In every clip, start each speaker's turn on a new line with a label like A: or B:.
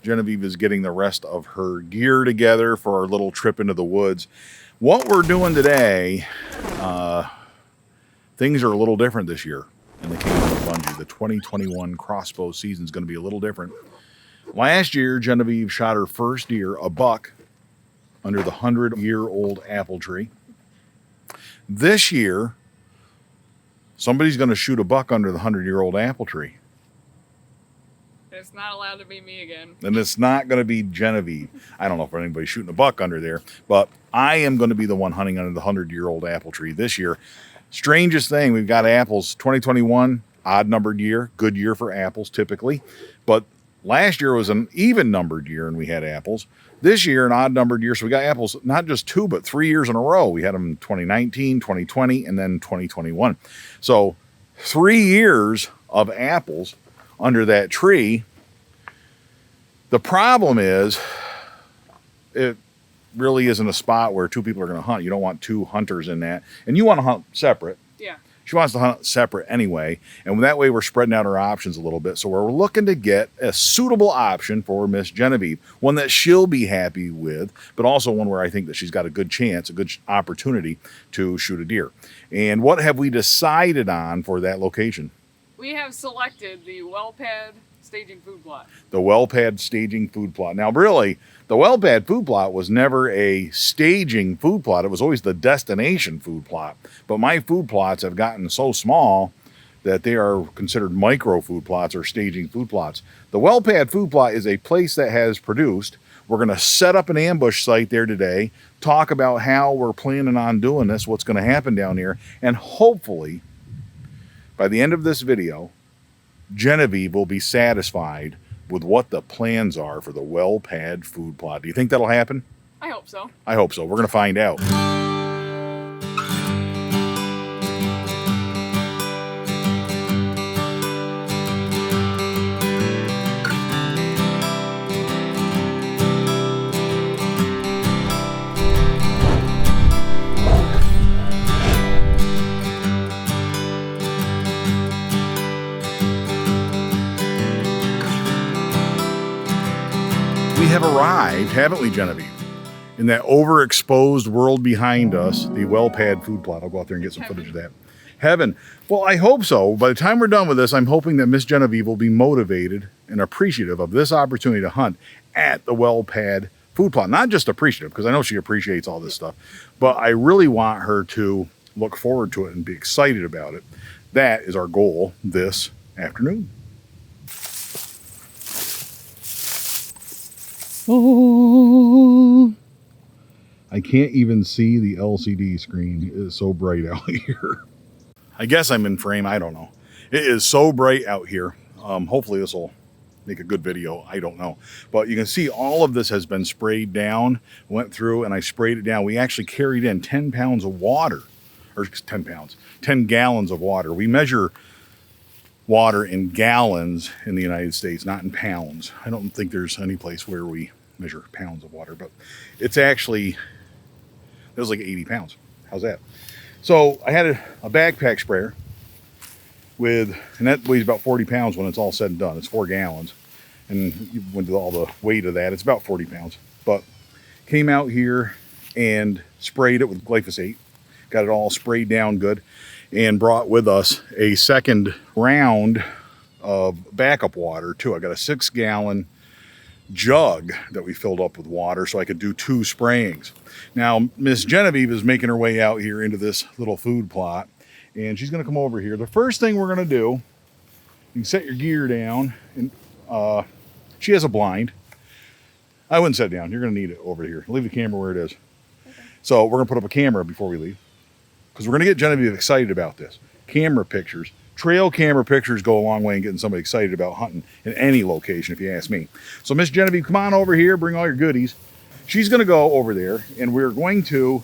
A: Genevieve is getting the rest of her gear together for our little trip into the woods. What we're doing today, things are a little different this year in the kingdom of Bunjie. The 2021 crossbow season is going to be a little different. Last year, Genevieve shot her first deer, a buck, under the 100-year-old apple tree. This year, somebody's going to shoot a buck under the 100-year-old apple tree.
B: It's not allowed to be me again.
A: And it's not going to be Genevieve. I don't know if anybody's shooting a buck under there, but I am going to be the one hunting under the 100-year-old apple tree this year. Strangest thing, we've got apples. 2021, odd-numbered year, good year for apples typically. But last year was an even-numbered year and we had apples. This year, an odd-numbered year, so we got apples not just 2, but 3 years in a row. We had them in 2019, 2020, and then 2021. So 3 years of apples under that tree. The problem is it really isn't a spot where 2 people are going to hunt. You don't want 2 hunters in that. And you want to hunt separate.
B: Yeah.
A: She wants to hunt separate anyway. And that way we're spreading out our options a little bit. So we're looking to get a suitable option for Miss Genevieve. One that she'll be happy with, but also one where I think that she's got a good chance, a good opportunity to shoot a deer. And what have we decided on for that location?
B: We have selected the Wellpad Staging Food Plot.
A: The Wellpad Staging Food Plot. Now, really, the Wellpad Food Plot was never a staging food plot. It was always the destination food plot. But my food plots have gotten so small that they are considered micro food plots or staging food plots. The Wellpad Food Plot is a place that has produced. We're going to set up an ambush site there today, talk about how we're planning on doing this, what's going to happen down here, and hopefully, by the end of this video, Genevieve will be satisfied with what the plans are for the Wellpad Food Plot. Do you think that'll happen?
B: I hope so.
A: I hope so. We're going to find out. We have arrived, haven't we, Genevieve? In that overexposed world behind us, the Wellpad Food Plot. I'll go out there and get some footage of that. Heaven. Well, I hope so. By the time we're done with this, I'm hoping that Miss Genevieve will be motivated and appreciative of this opportunity to hunt at the Wellpad Food Plot. Not just appreciative, because I know she appreciates all this stuff, but I really want her to look forward to it and be excited about it. That is our goal this afternoon. Oh, I can't even see the LCD screen. It is so bright out here. I guess I'm in frame. I don't know. It is so bright out here. Hopefully this will make a good video. I don't know. But you can see all of this has been sprayed down. Went through and I sprayed it down. We actually carried in 10 pounds of water. Or 10 pounds. 10 gallons of water. We measure water in gallons in the United States, not in pounds. I don't think there's any place where we measure pounds of water, but it's actually, it was like 80 pounds. How's that? So I had a backpack sprayer with, and that weighs about 40 pounds when it's all said and done. It's 4 gallons. And you went to all the weight of that. It's about 40 pounds. But came out here and sprayed it with glyphosate. Got it all sprayed down good. And brought with us a second round of backup water too. I got a 6-gallon jug that we filled up with water so I could do 2 sprayings. Now, Miss Genevieve is making her way out here into this little food plot, and she's gonna come over here. The first thing we're gonna do, you can set your gear down, and she has a blind. I wouldn't set it down. You're gonna need it over here. Leave the camera where it is. Okay. So we're gonna put up a camera before we leave, because we're going to get Genevieve excited about this. Camera pictures, trail camera pictures go a long way in getting somebody excited about hunting in any location, if you ask me. So Miss Genevieve, come on over here, bring all your goodies. She's going to go over there, and we're going to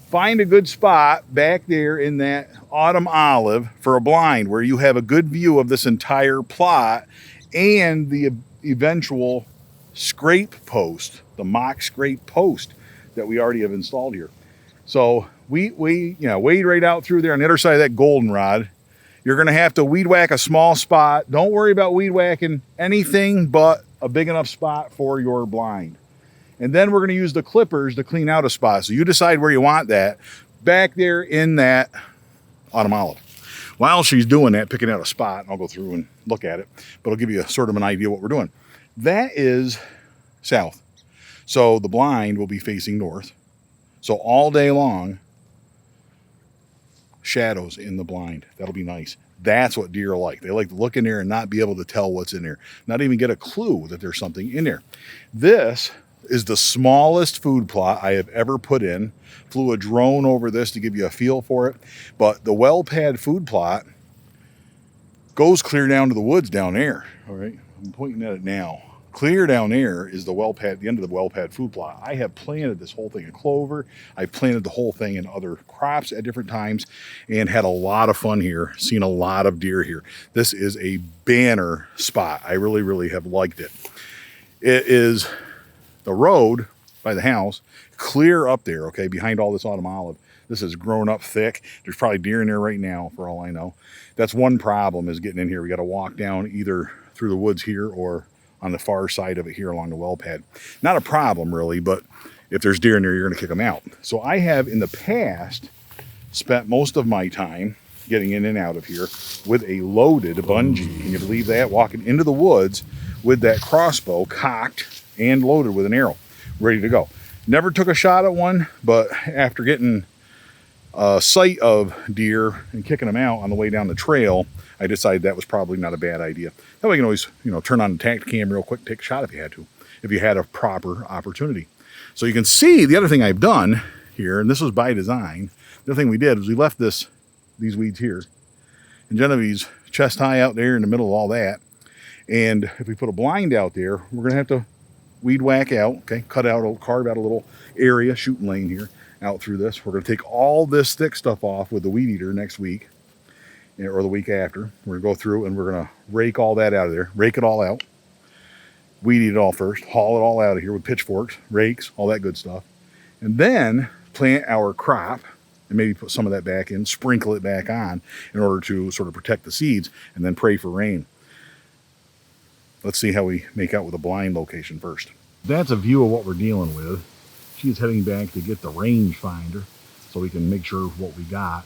A: find a good spot back there in that autumn olive for a blind where you have a good view of this entire plot and the eventual scrape post, the mock scrape post that we already have installed here. So we wade right out through there on the other side of that goldenrod. You're going to have to weed whack a small spot. Don't worry about weed whacking anything but a big enough spot for your blind. And then we're going to use the clippers to clean out a spot. So you decide where you want that, back there in that autumn olive. While she's doing that, picking out a spot, I'll go through and look at it, but I'll give you a sort of an idea what we're doing. That is south. So the blind will be facing north. So all day long, shadows in the blind. That'll be nice. That's what deer like. They like to look in there and not be able to tell what's in there. Not even get a clue that there's something in there. This is the smallest food plot I have ever put in. Flew a drone over this to give you a feel for it. But the Wellpad food plot goes clear down to the woods down there. All right, I'm pointing at it now. Clear down there is the Wellpad, the end of the Wellpad food plot. I have planted this whole thing in clover. I planted the whole thing in other crops at different times and had a lot of fun here, seen a lot of deer here. This is a banner spot. I really, really have liked it. It is the road by the house, clear up there, okay, behind all this autumn olive. This has grown up thick. There's probably deer in there right now, for all I know. That's one problem, is getting in here. We got to walk down either through the woods here or on the far side of it here along the Wellpad. Not a problem, really, but if there's deer in there, you're going to kick them out. So I have, in the past, spent most of my time getting in and out of here with a loaded Bunjie. Can you believe that? Walking into the woods with that crossbow cocked and loaded with an arrow, ready to go. Never took a shot at one, but after getting a sight of deer and kicking them out on the way down the trail, I decided that was probably not a bad idea. That way you can always, turn on the Tacticam real quick, take a shot if you had to, if you had a proper opportunity. So you can see the other thing I've done here, and this was by design. The other thing we did was we left these weeds here, and Genevieve's chest high out there in the middle of all that. And if we put a blind out there, we're gonna have to weed whack out, okay, carve out a little area, shooting lane here, out through this. We're gonna take all this thick stuff off with the weed eater next week, or the week after. We're gonna go through and we're gonna rake all that out of there, rake it all out, weed eat it all first, haul it all out of here with pitchforks, rakes, all that good stuff. And then plant our crop and maybe put some of that back in, sprinkle it back on in order to sort of protect the seeds, and then pray for rain. Let's see how we make out with a blind location first. That's a view of what we're dealing with. She is heading back to get the rangefinder so we can make sure what we got.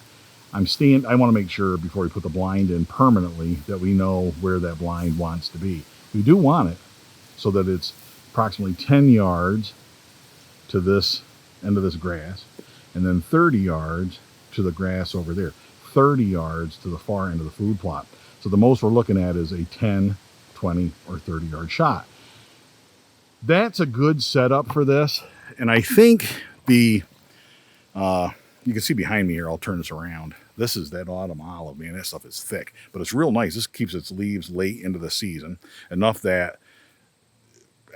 A: I want to make sure before we put the blind in permanently that we know where that blind wants to be. We do want it so that it's approximately 10 yards to this end of this grass, and then 30 yards to the grass over there, 30 yards to the far end of the food plot. So the most we're looking at is a 10, 20, or 30 yard shot. That's a good setup for this. And I think you can see behind me here, I'll turn this around. This is that autumn olive, man. That stuff is thick, but it's real nice. This keeps its leaves late into the season, enough that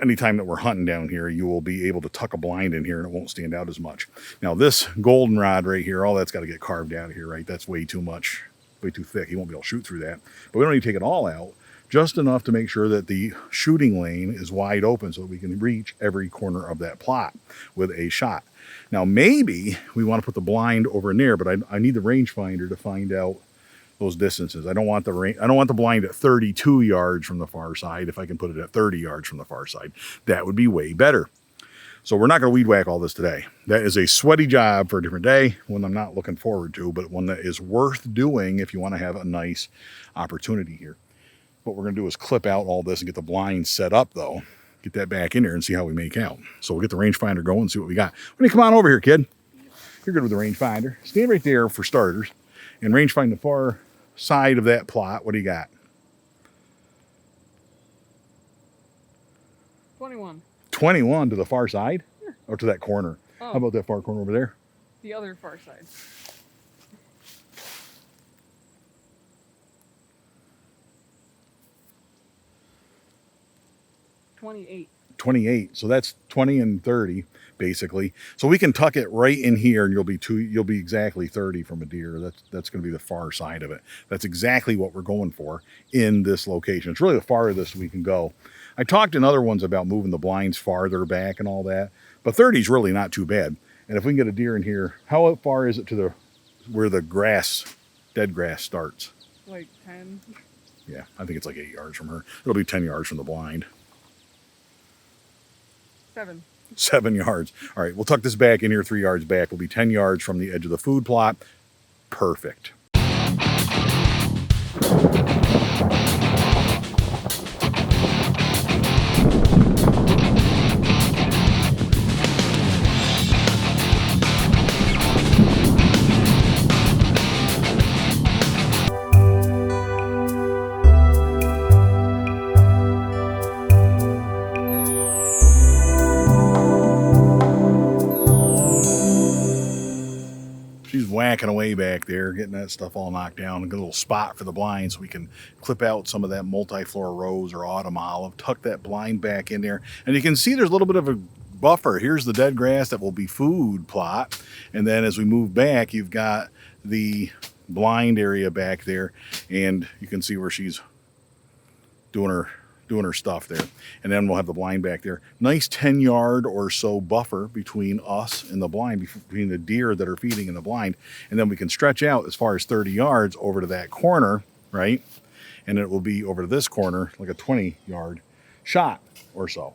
A: anytime that we're hunting down here, you will be able to tuck a blind in here and it won't stand out as much. Now this goldenrod right here, all that's got to get carved out of here, right? That's way too much, way too thick. He won't be able to shoot through that. But we don't need to take it all out, just enough to make sure that the shooting lane is wide open so that we can reach every corner of that plot with a shot. Now maybe we want to put the blind over in there, but I need the rangefinder to find out those distances. I don't want the blind at 32 yards from the far side. If I can put it at 30 yards from the far side, that would be way better. So we're not going to weed whack all this today. That is a sweaty job for a different day, one I'm not looking forward to, but one that is worth doing if you want to have a nice opportunity here. What we're going to do is clip out all this and get the blind set up, though. Get that back in there and see how we make out. So we'll get the rangefinder going and see what we got. When you come on over here, kid. You're good with the rangefinder. Stand right there for starters and rangefind the far side of that plot. What do you got?
B: 21.
A: 21 to the far side?
B: Yeah.
A: Or to that corner?
B: Oh.
A: How about that far corner over there?
B: The other far side. 28. 28.
A: So that's 20 and 30 basically. So we can tuck it right in here and you'll be exactly 30 from a deer. That's going to be the far side of it. That's exactly what we're going for in this location. It's really the farthest we can go. I talked in other ones about moving the blinds farther back and all that, but 30 is really not too bad. And if we can get a deer in here, how far is it to where the dead grass starts?
B: Like 10.
A: Yeah, I think it's like 8 yards from her. It'll be 10 yards from the blind.
B: 7.
A: 7 yards. All right, we'll tuck this back in here 3 yards back. We'll be 10 yards from the edge of the food plot. Perfect. She's whacking away back there, getting that stuff all knocked down. A good little spot for the blind so we can clip out some of that multi-floor rose or autumn olive, tuck that blind back in there. And you can see there's a little bit of a buffer. Here's the dead grass that will be food plot. And then as we move back, you've got the blind area back there. And you can see where she's doing her stuff there. And then we'll have the blind back there. Nice 10 yard or so buffer between us and the blind, between the deer that are feeding in the blind. And then we can stretch out as far as 30 yards over to that corner, right? And it will be over to this corner, like a 20 yard shot or so.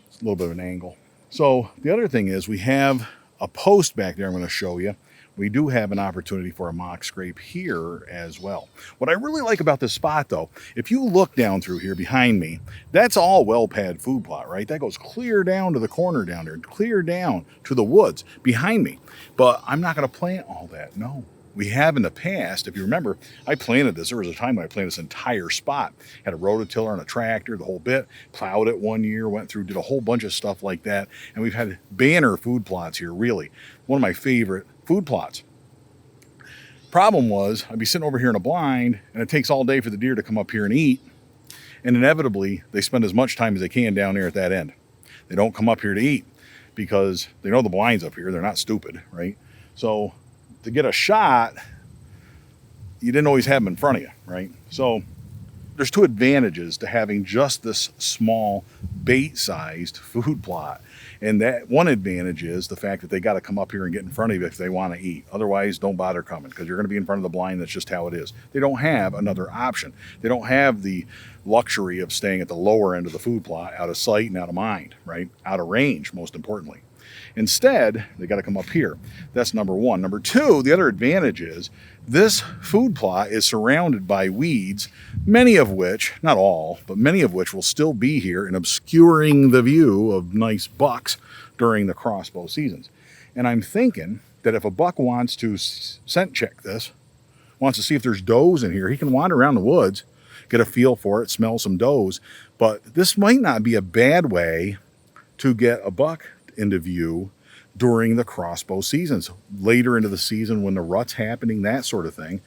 A: It's a little bit of an angle. So the other thing is we have a post back there I'm going to show you. We do have an opportunity for a mock scrape here as well. What I really like about this spot though, if you look down through here behind me, that's all Wellpad Foodplot, right? That goes clear down to the corner down there, clear down to the woods behind me. But I'm not gonna plant all that, no. We have in the past, if you remember, I planted this. There was a time when I planted this entire spot. Had a rototiller and a tractor, the whole bit, plowed it one year, went through, did a whole bunch of stuff like that. And we've had banner food plots here, really. One of my favorite food plots. Problem was, I'd be sitting over here in a blind, and it takes all day for the deer to come up here and eat. And inevitably, they spend as much time as they can down there at that end. They don't come up here to eat because they know the blind's up here. They're not stupid, right? So to get a shot, you didn't always have them in front of you, right? So there's two advantages to having just this small bait-sized food plot. And that one advantage is the fact that they got to come up here and get in front of you if they want to eat. Otherwise, don't bother coming because you're going to be in front of the blind. That's just how it is. They don't have another option. They don't have the luxury of staying at the lower end of the food plot, out of sight and out of mind, right? Out of range, most importantly. Instead, they got to come up here. That's number one. Number two, the other advantage is this food plot is surrounded by weeds, many of which, not all, but many of which will still be here and obscuring the view of nice bucks during the crossbow seasons. And I'm thinking that if a buck wants to scent check this, wants to see if there's does in here, he can wander around the woods, get a feel for it, smell some does. But this might not be a bad way to get a buck into view during the crossbow seasons. Later into the season when the rut's happening, that sort of thing,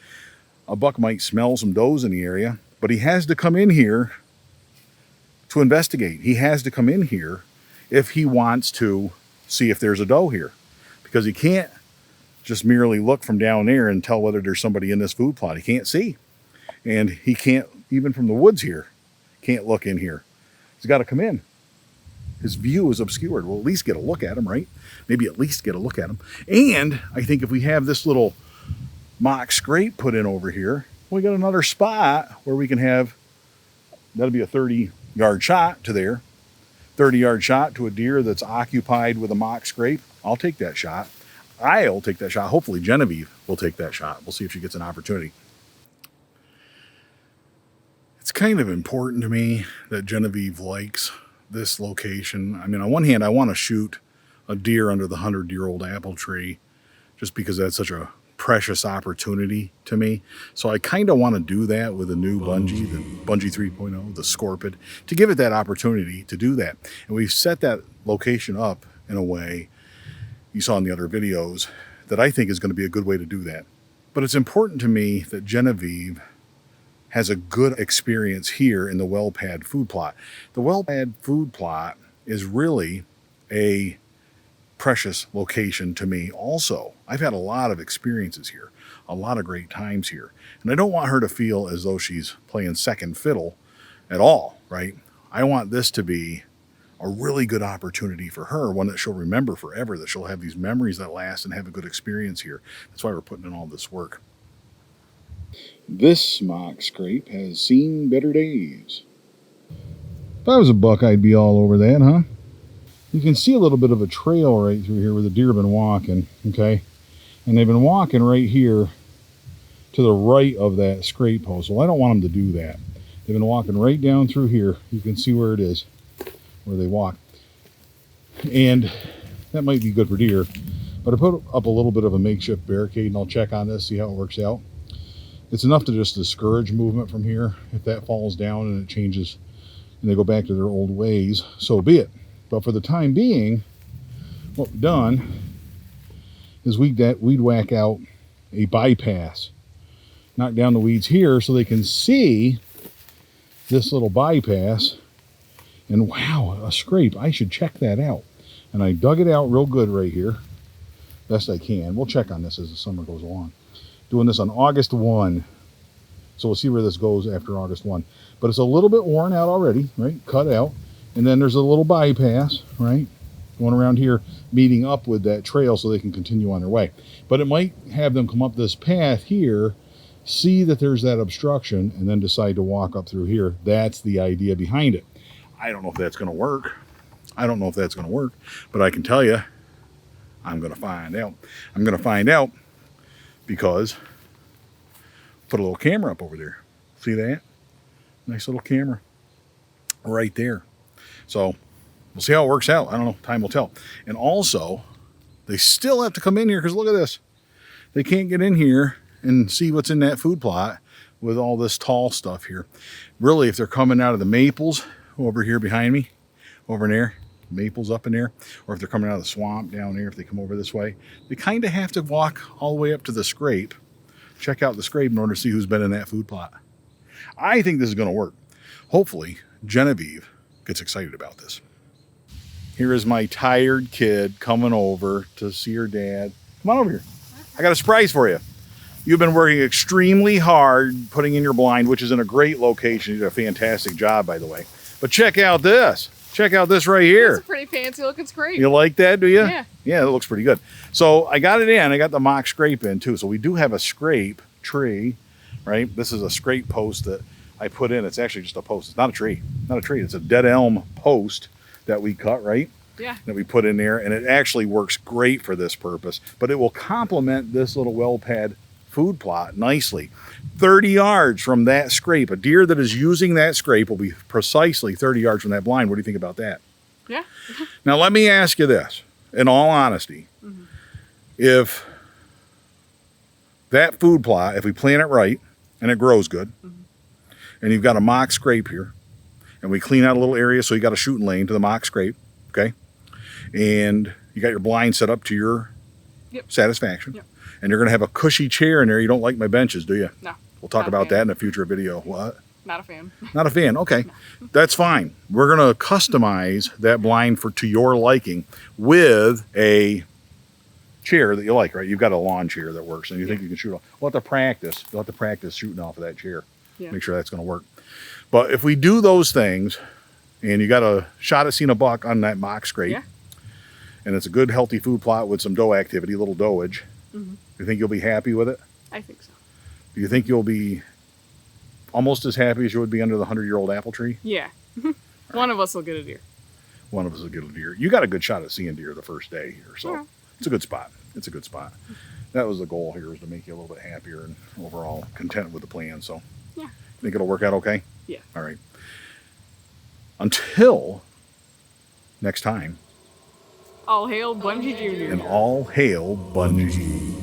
A: a buck might smell some does in the area, but he has to come in here to investigate. He has to come in here if he wants to see if there's a doe here, because he can't just merely look from down there and tell whether there's somebody in this food plot. He can't see, and he can't, even from the woods here, can't look in here. He's got to come in. His view is obscured. We'll at least get a look at him, right? Maybe at least get a look at him. And I think if we have this little mock scrape put in over here, we got another spot where we can have, that'll be a 30-yard shot to there. 30-yard shot to a deer that's occupied with a mock scrape. I'll take that shot. I'll take that shot. Hopefully Genevieve will take that shot. We'll see if she gets an opportunity. It's kind of important to me that Genevieve likes this location. I mean, on one hand, I want to shoot a deer under the 100-year-old apple tree just because that's such a precious opportunity to me. So I kind of want to do that with a new Bunjie, the Bunjie 3.0, the Scorpid, to give it that opportunity to do that. And we've set that location up in a way you saw in the other videos that I think is going to be a good way to do that. But it's important to me that Genevieve has a good experience here in the Wellpad food plot. The Wellpad food plot is really a precious location to me also. I've had a lot of experiences here, a lot of great times here. And I don't want her to feel as though she's playing second fiddle at all, right? I want this to be a really good opportunity for her, one that she'll remember forever, that she'll have these memories that last and have a good experience here. That's why we're putting in all this work. This mock scrape has seen better days. If I was a buck, I'd be all over that, huh? you can see a little bit of a trail right through here where the deer have been walking, okay? And they've been walking right here to the right of that scrape post. Well, I don't want them to do that. They've been walking right down through here. You can see where it is, where they walk. And that might be good for deer. But I put up a little bit of a makeshift barricade, and I'll check on this, see how it works out. It's enough to just discourage movement from here. If that falls down and it changes and they go back to their old ways, so be it. But for the time being, what we've done is weed whack out a bypass. Knock down the weeds here so they can see this little bypass. And wow, a scrape. I should check that out. And I dug it out real good right here. Best I can. We'll check on this as the summer goes along. Doing this on August 1. So we'll see where this goes after August 1. But it's a little bit worn out already, right? Cut out. And then there's a little bypass, right? Going around here, meeting up with that trail so they can continue on their way. But it might have them come up this path here, see that there's that obstruction, and then decide to walk up through here. That's the idea behind it. I don't know if that's going to work. But I can tell you, I'm going to find out. I'm going to find out because put a little camera up over there. See that? Nice little camera right there. So we'll see how it works out. I don't know. Time will tell. And also, they still have to come in here because look at this. They can't get in here and see what's in that food plot with all this tall stuff here. Really, if they're coming out of the maples over here behind me, over in there, maples up in there, or if they're coming out of the swamp down there, if they come over this way, they kind of have to walk all the way up to the scrape, check out the scrape in order to see who's been in that food plot. I think this is going to work. Hopefully, Genevieve gets excited about this. Here is my tired kid coming over to see her dad. Come on over here. I got a surprise for you. You've been working extremely hard putting in your blind, which is in a great location. You did a fantastic job, by the way. But check out this. Check out this right here.
B: It's a pretty fancy looking scrape.
A: You like that, do you?
B: Yeah.
A: Yeah, it looks pretty good. So I got it in. I got the mock scrape in too. So we do have a scrape tree, right? This is a scrape post that I put in. It's actually just a post. It's not a tree. Not a tree. It's a dead elm post that we cut, right?
B: Yeah.
A: That we put in there. And it actually works great for this purpose. But it will complement this little Wellpad food plot nicely. 30 yards from that scrape. A deer that is using that scrape will be precisely 30 yards from that blind. What do you think about that?
B: Yeah.
A: Now, let me ask you this, in all honesty. Mm-hmm. If that food plot, if we plant it right and it grows good, mm-hmm. and you've got a mock scrape here, and we clean out a little area so you got a shooting lane to the mock scrape, okay? And you got your blind set up to your satisfaction. Yep. And you're going to have a cushy chair in there. You don't like my benches, do you?
B: No.
A: We'll talk about that in a future video. What?
B: Not a fan.
A: Not a fan. Okay. No. That's fine. We're going to customize that blind to your liking with a chair that you like, right? You've got a lawn chair that works and you think you can shoot off. We'll have to practice. You'll have to practice shooting off of that chair. Yeah. Make sure that's going to work. But if we do those things and you got a shot at seeing a buck on that mock scrape, and it's a good healthy food plot with some doe activity, a little doeage, mm-hmm. You think you'll be happy with it?
B: I think so.
A: Do you think you'll be almost as happy as you would be under the 100-year-old apple tree?
B: Yeah. One of us will get a deer.
A: One of us will get a deer. You got a good shot at seeing deer the first day here, so it's a good spot. It's a good spot. That was the goal here, is to make you a little bit happier and overall content with the plan. So, yeah. Think it'll work out okay?
B: Yeah.
A: All right. Until next time.
B: All hail Bunjie Jr.
A: And all hail Bunjie.